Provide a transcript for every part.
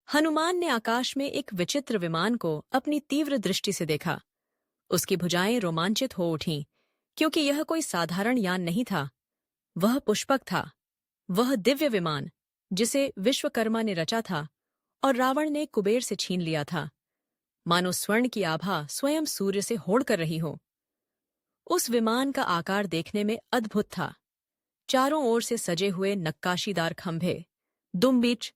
हनुमान ने आकाश में एक विचित्र विमान को अपनी तीव्र दृष्टि से देखा। उसकी भुजाएं रोमांचित हो उठीं, क्योंकि यह कोई साधारण यान नहीं था। वह पुष्पक था, वह दिव्य विमान जिसे विश्वकर्मा ने रचा था और रावण ने कुबेर से छीन लिया था। मानो स्वर्ण की आभा स्वयं सूर्य से होड़ कर रही हो। उस विमान का आकार देखने में अद्भुत था। चारों ओर से सजे हुए नक्काशीदार खंभे, दुम्बीच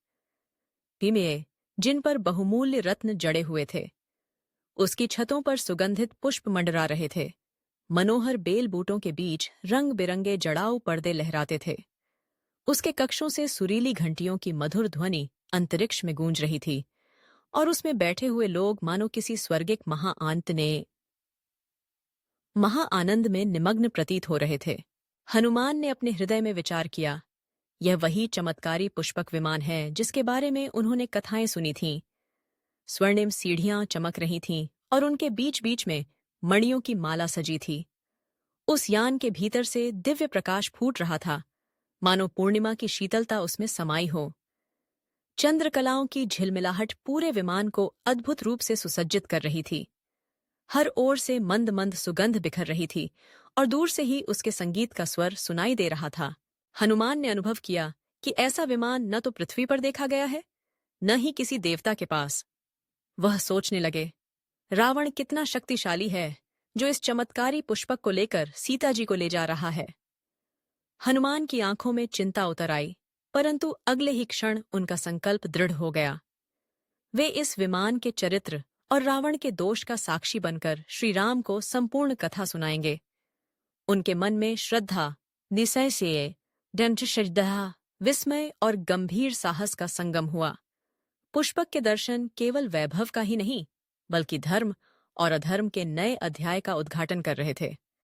भीमे, जिन पर बहुमूल्य रत्न जड़े हुए थे। उसकी छतों पर सुगंधित पुष्प मंडरा रहे थे। मनोहर बेल बूटों के बीच रंग बिरंगे जड़ाऊ पर्दे लहराते थे। उसके कक्षों से सुरीली घंटियों की मधुर ध्वनि अंतरिक्ष में गूंज रही थी और उसमें बैठे हुए लोग मानो किसी स्वर्गिक महाआनंद में निमग्न प्रतीत हो रहे थे। हनुमान ने अपने हृदय में विचार किया, यह वही चमत्कारी पुष्पक विमान है जिसके बारे में उन्होंने कथाएं सुनी थीं। स्वर्णिम सीढ़ियां चमक रही थीं और उनके बीच बीच में मणियों की माला सजी थी। उस यान के भीतर से दिव्य प्रकाश फूट रहा था, मानो पूर्णिमा की शीतलता उसमें समाई हो। चंद्रकलाओं की झिलमिलाहट पूरे विमान को अद्भुत रूप से सुसज्जित कर रही थी। हर ओर से मंद मंद सुगंध बिखर रही थी और दूर से ही उसके संगीत का स्वर सुनाई दे रहा था। हनुमान ने अनुभव किया कि ऐसा विमान न तो पृथ्वी पर देखा गया है, न ही किसी देवता के पास। वह सोचने लगे, रावण कितना शक्तिशाली है जो इस चमत्कारी पुष्पक को लेकर सीता जी को ले जा रहा है। हनुमान की आंखों में चिंता उतर आई, परंतु अगले ही क्षण उनका संकल्प दृढ़ हो गया। वे इस विमान के चरित्र और रावण के दोष का साक्षी बनकर श्री राम को संपूर्ण कथा सुनाएंगे। उनके मन में श्रद्धा, निश्चय से दृढ़ श्रद्धा, विस्मय और गंभीर साहस का संगम हुआ। पुष्पक के दर्शन केवल वैभव का ही नहीं, बल्कि धर्म और अधर्म के नए अध्याय का उद्घाटन कर रहे थे।